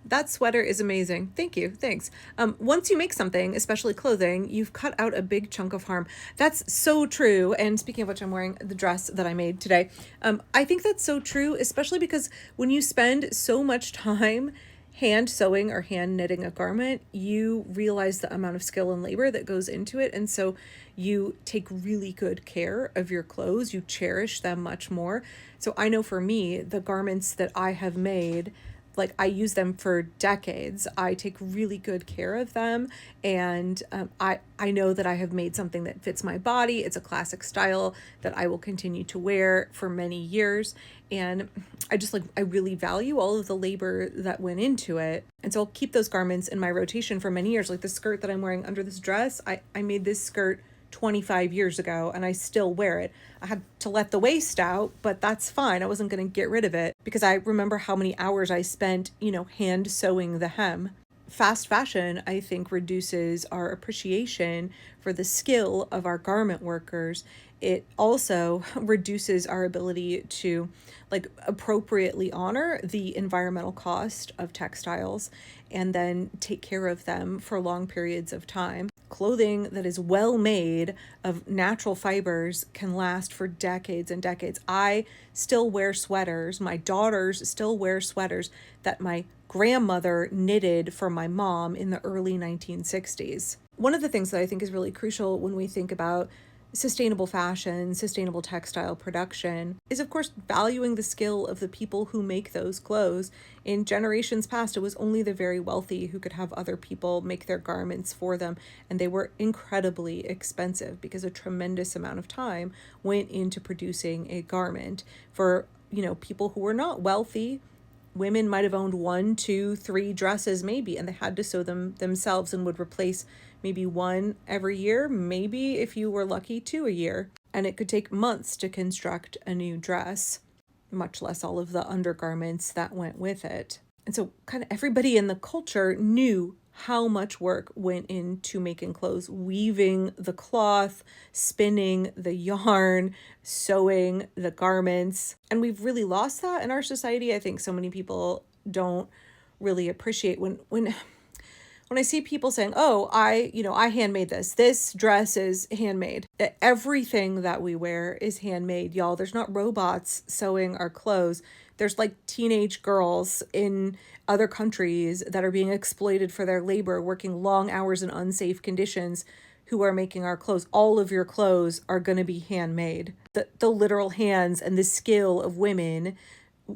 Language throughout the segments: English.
That sweater is amazing. Thank you. Thanks. Once you make something, especially clothing, you've cut out a big chunk of harm. That's so true. And speaking of which, I'm wearing the dress that I made today. I think that's so true, especially because when you spend so much time hand sewing or hand knitting a garment, you realize the amount of skill and labor that goes into it. And so you take really good care of your clothes, you cherish them much more. So I know for me, the garments that I have made, like I use them for decades. I take really good care of them, and I know that I have made something that fits my body. It's a classic style that I will continue to wear for many years, and I really value all of the labor that went into it, and so I'll keep those garments in my rotation for many years. Like the skirt that I'm wearing under this dress, I made this skirt 25 years ago and I still wear it. I had to let the waist out, but that's fine. I wasn't going to get rid of it because I remember how many hours I spent, hand sewing the hem. Fast fashion, I think, reduces our appreciation for the skill of our garment workers. It also reduces our ability to appropriately honor the environmental cost of textiles and then take care of them for long periods of time. Clothing that is well made of natural fibers can last for decades and decades. I still wear sweaters. My daughters still wear sweaters that my grandmother knitted for my mom in the early 1960s. One of the things that I think is really crucial when we think about sustainable fashion, sustainable textile production, is of course valuing the skill of the people who make those clothes. In generations past, it was only the very wealthy who could have other people make their garments for them, and they were incredibly expensive because a tremendous amount of time went into producing a garment. For, people who were not wealthy, women might have owned 1, 2, 3 dresses maybe, and they had to sew them themselves and would replace maybe one every year, maybe if you were lucky 2 a year. And it could take months to construct a new dress, much less all of the undergarments that went with it. And so kind of everybody in the culture knew how much work went into making clothes, weaving the cloth, spinning the yarn, sewing the garments. And we've really lost that in our society. I think so many people don't really appreciate when I see people saying, "Oh, I handmade this. This dress is handmade." Everything that we wear is handmade, y'all. There's not robots sewing our clothes. There's teenage girls in other countries that are being exploited for their labor, working long hours in unsafe conditions, who are making our clothes. All of your clothes are going to be handmade. The literal hands and the skill of women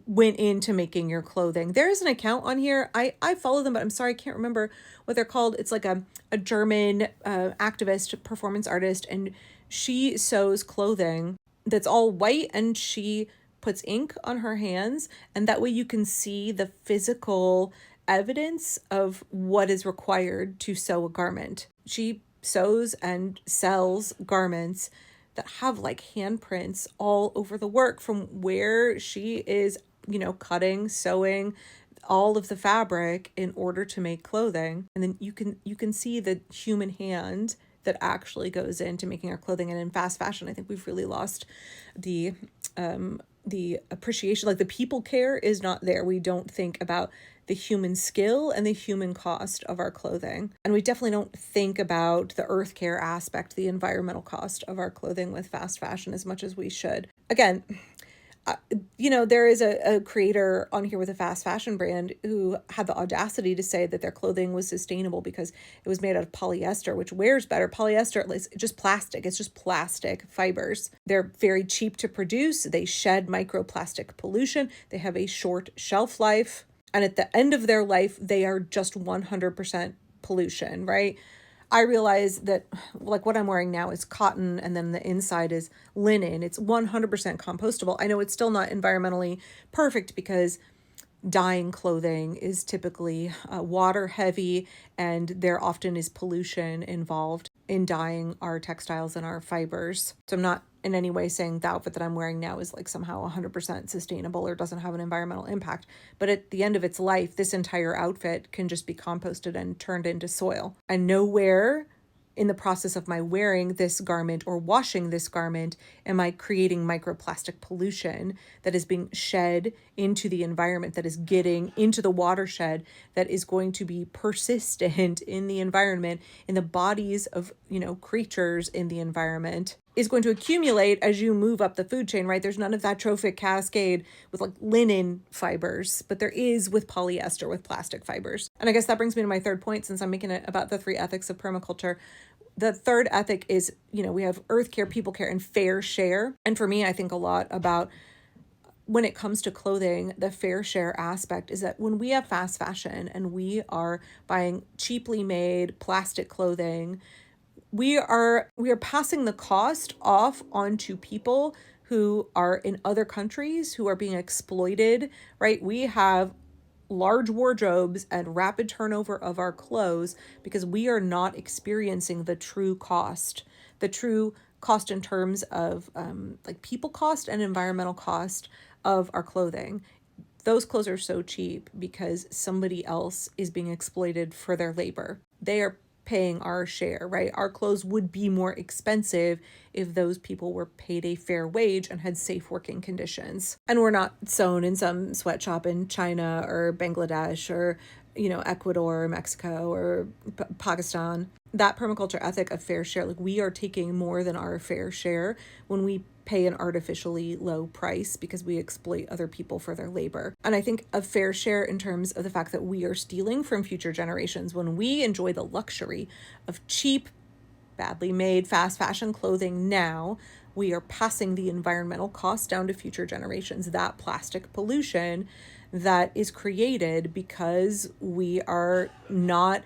went into making your clothing. There is an account on here. I follow them, but I'm sorry, I can't remember what they're called. It's like a German activist, performance artist, and she sews clothing that's all white, and she puts ink on her hands, and that way you can see the physical evidence of what is required to sew a garment. She sews and sells garments that have handprints all over the work from where she is, cutting, sewing all of the fabric in order to make clothing. And then you can see the human hand that actually goes into making our clothing. And in fast fashion, I think we've really lost the appreciation. The people care is not there. We don't think about the human skill and the human cost of our clothing. And we definitely don't think about the earth care aspect, the environmental cost of our clothing with fast fashion as much as we should. Again, there is a creator on here with a fast fashion brand who had the audacity to say that their clothing was sustainable because it was made out of polyester, which wears better. Polyester is just plastic. It's just plastic fibers. They're very cheap to produce. They shed microplastic pollution. They have a short shelf life. And at the end of their life, they are just 100% pollution, right? I realize that what I'm wearing now is cotton and then the inside is linen. It's 100% compostable. I know it's still not environmentally perfect because dyeing clothing is typically water heavy, and there often is pollution involved in dyeing our textiles and our fibers. So I'm not in any way saying the outfit that I'm wearing now is somehow 100% sustainable or doesn't have an environmental impact. But at the end of its life, this entire outfit can just be composted and turned into soil. And nowhere in the process of my wearing this garment or washing this garment, am I creating microplastic pollution that is being shed into the environment, that is getting into the watershed, that is going to be persistent in the environment, in the bodies of, creatures in the environment, is going to accumulate as you move up the food chain, right? There's none of that trophic cascade with like linen fibers, but there is with polyester, with plastic fibers. And I guess that brings me to my third point, since I'm making it about the 3 ethics of permaculture. The third ethic is, we have earth care, people care, and fair share. And for me, I think a lot about, when it comes to clothing, the fair share aspect is that when we have fast fashion and we are buying cheaply made plastic clothing, we are passing the cost off onto people who are in other countries who are being exploited, right? We have large wardrobes and rapid turnover of our clothes because we are not experiencing the true cost in terms of like people cost and environmental cost of our clothing. Those clothes are so cheap because somebody else is being exploited for their labor. They are paying our share, right? Our clothes would be more expensive if those people were paid a fair wage and had safe working conditions. And we're not sewn in some sweatshop in China or Bangladesh or, Ecuador, or Mexico, or Pakistan. That permaculture ethic of fair share, like we are taking more than our fair share when we pay an artificially low price because we exploit other people for their labor. And I think a fair share in terms of the fact that we are stealing from future generations when we enjoy the luxury of cheap, badly made, fast fashion clothing now. We are passing the environmental cost down to future generations, that plastic pollution that is created because we are not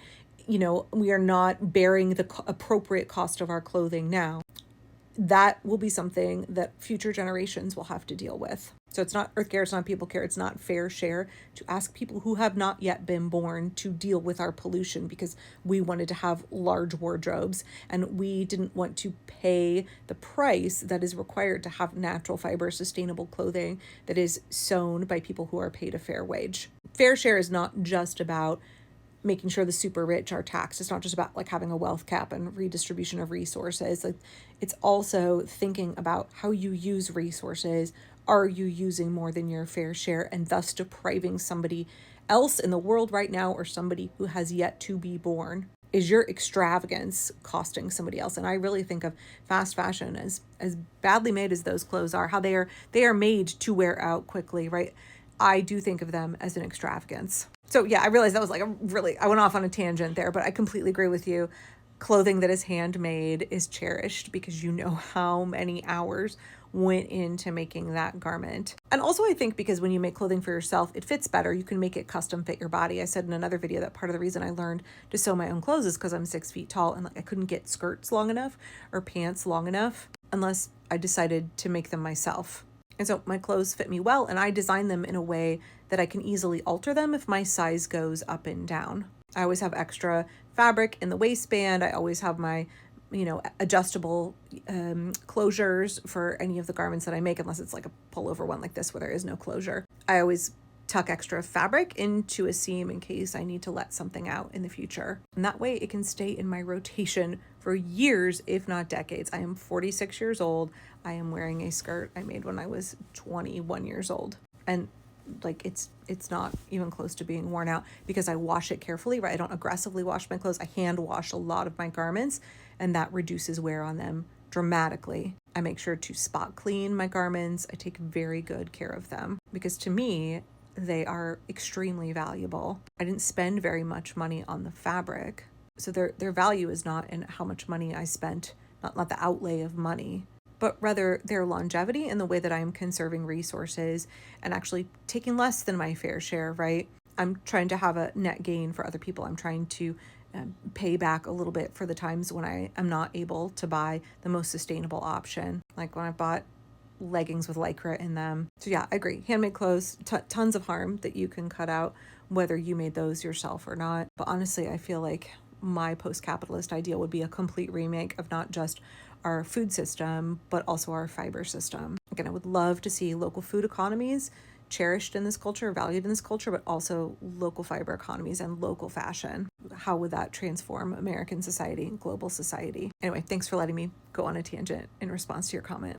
bearing the appropriate cost of our clothing now. That will be something that future generations will have to deal with. So it's not earth care, it's not people care, it's not fair share to ask people who have not yet been born to deal with our pollution because we wanted to have large wardrobes and we didn't want to pay the price that is required to have natural fiber, sustainable clothing that is sewn by people who are paid a fair wage. Fair share is not just about making sure the super rich are taxed. It's not just about like having a wealth cap and redistribution of resources. Like it's also thinking about how you use resources. Are you using more than your fair share and thus depriving somebody else in the world right now or somebody who has yet to be born? Is your extravagance costing somebody else? And I really think of fast fashion as badly made as those clothes are, how they are made to wear out quickly, right? I do think of them as an extravagance. So yeah, I realized that was like I went off on a tangent there, but I completely agree with you. Clothing that is handmade is cherished because you know how many hours went into making that garment. And also I think because when you make clothing for yourself, it fits better. You can make it custom fit your body. I said in another video that part of the reason I learned to sew my own clothes is because I'm 6 feet tall and like I couldn't get skirts long enough or pants long enough unless I decided to make them myself. And so my clothes fit me well, and I design them in a way that I can easily alter them if my size goes up and down. I always have extra fabric in the waistband. I always have my, adjustable closures for any of the garments that I make, unless it's like a pullover one like this where there is no closure. I always tuck extra fabric into a seam in case I need to let something out in the future. And that way it can stay in my rotation for years, if not decades. I am 46 years old. I am wearing a skirt I made when I was 21 years old. And like it's not even close to being worn out because I wash it carefully, right? I don't aggressively wash my clothes. I hand wash a lot of my garments and that reduces wear on them dramatically. I make sure to spot clean my garments. I take very good care of them because to me, they are extremely valuable. I didn't spend very much money on the fabric. So their value is not in how much money I spent, not the outlay of money, but rather their longevity and the way that I'm conserving resources and actually taking less than my fair share, right? I'm trying to have a net gain for other people. I'm trying to pay back a little bit for the times when I am not able to buy the most sustainable option. Like when I bought leggings with lycra in them. So yeah, I agree. Handmade clothes, tons of harm that you can cut out, whether you made those yourself or not. But honestly, I feel like my post-capitalist ideal would be a complete remake of not just our food system, but also our fiber system. Again, I would love to see local food economies cherished in this culture, valued in this culture, but also local fiber economies and local fashion. How would that transform American society and global society? Anyway, thanks for letting me go on a tangent in response to your comment.